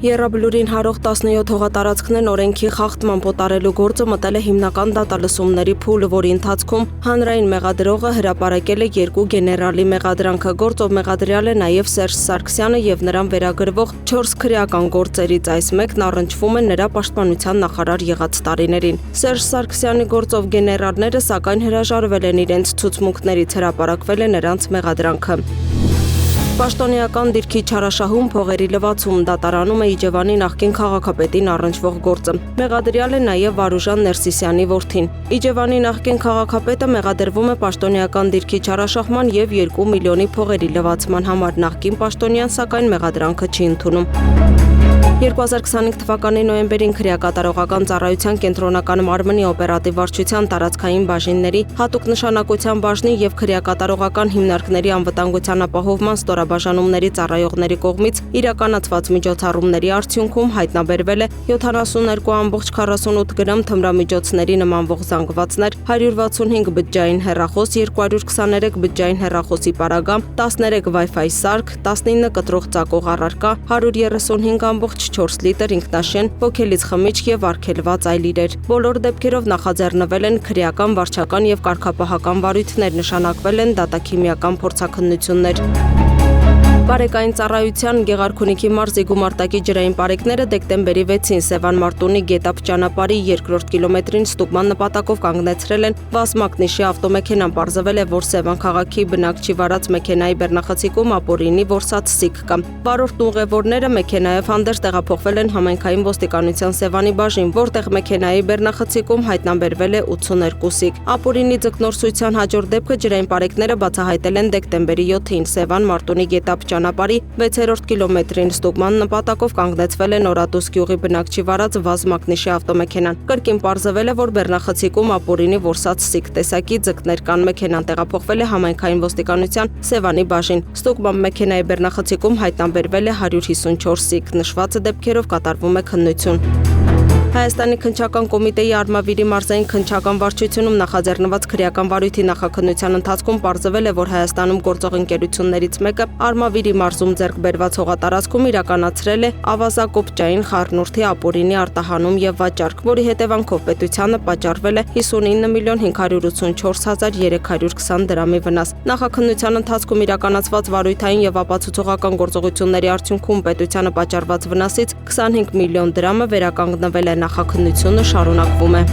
Եռաբլուրին հարող 17 հողատարածքներն օրենքի խախտման պոտարելու գործը մտել է հիմնական դատալսումների փուլ, որի ընթացքում հանրային մեղադրողը հրապարակել է 2 գեներալի մեղադրանքը, գործով մեղադրյալ է նաև Սերժ Սարգսյանը եւ նրան վերագրվող 4 քրեական գործերից, այս մեկն առնչվում է նրա պաշտպանության նախարար եղած տարիներին։ Սերժ Սարգսյանի գործով գեներալները սակայն հրաժարվել են իրենց ցուցմունքներից, հրապարակվել է նրանց մեղադրանքը։ Պաշտոնեական դիրքի չարաշահում, փողերի լվացում դատարանում է Իջևանի նախկին քաղաքապետին առնչվող գործը։ Մեղադրյալ է նաև Վարուժան Ներսիսյանի որդին։ Իջևանի նախկին քաղաքապետը մեղադրվում է պաշտոնեական դիրքի չարաշահման եւ 2 միլիոնի փողերի լվացման համար, նախկին պաշտոնյան սակայն մեղադրանքը չի ընդունում։ 2025 թվականի նոյեմբերին քրեակատարողական ծառայության կենտրոնական մարմնի օպերատիվ վարչության տարածքային բաժինների հատուկ նշանակության բաժնի եւ քրեակատարողական հիմնարկների անվտանգության ապահովման ստորաբաժանումների ծառայողների կողմից իրականացված միջոցառումների արդյունքում հայտնաբերվել է 72.48 գրամ թմրամիջոցների նմանվող զանգվածներ, 165 բջջային հեռախոս, 223 բջջային հեռախոսի պարագամ, 13 Wi-Fi սարք, 19 կտրող ծակող առարկա, 135.4 լիտր ինքնաշեն, ոգելից խմիչք եւ արգելված այլ իրեր։ Բոլոր դեպքերով նախաձեռնվել են քրեական, վարչական եւ կարգապահական վարույթներ, նշանակվել են դատաքիմիական փորձաքննություններ։ Բարեկային ծառայության Գեղարքունիքի մարզի գումարտակի ջրային պարեկները դեկտեմբերի 6-ին Սևան Մարտունի Գետապ ճանապարհի 2-րդ կիլոմետրին ստուգման նպատակով կանգնեցրել են վազմակնիշի ավտոմեքենան, պարզվել է, որ Սևան քաղաքի բնակչի վարած մեքենայի բեռնախցիկում ապօրինի որսած սիկ կա։ Վարորդ ուղևորները մեքենայով հանդերձ տեղափոխվել են համայնքային ոստիկանության Սևանի բաժին, որտեղ մեքենայի բեռնախցիկում հայտնաբերվել է 82 սիկ։ Ապօրինի ձկնորսության հաջորդ դեպքը ջրային պարեկները բացահայտել են դեկտեմբերի 7-ին Սևան Մարտունի Գետապ ճանապարհի 6-րդ կիլոմետրին ստուգման նպատակով կանգնեցվել է Նորատուս գյուղի բնակչի վարած վազմակնիշի ավտոմեքենան։ Կրկին պարզվել է, որ բեռնախցիկում ապօրինի որսած սիկ տեսակի ձկներ կան, մեքենան տեղափոխվել է համայնքային ոստիկանության Սևանի բաժին։ Ստուգման մեքենայի բեռնախցիկում հայտնաբերվել է 154 սիկ, նշված դեպքերով կատարվում է քննություն։ Հայաստանի քննչական կոմիտեի Արմավիրի մարզային քննչական վարչությունում նախաձեռնված քրեական վարույթի նախաքննության ընթացքում պարզվել է, որ Հայաստանում գործող ընկերություններից մեկը Արմավիրի մարզում ձեռք բերված հողատարածքում իրականացրել է ավազակոպճային խառնուրդի ապօրինի արտահանում եւ վաճառք, որի հետևանքով պետությանը պատճառվել է 59.584.320 դրամի վնաս։ Նախաքննության ընթացքում իրականացված վարույթային եւ ապացուցողական գործողությունների արդյունքում պետությանը պատճառված վնասից 25 միլիոն դրամը վերականգնվել է, նախաքննությունը շարունակվում է։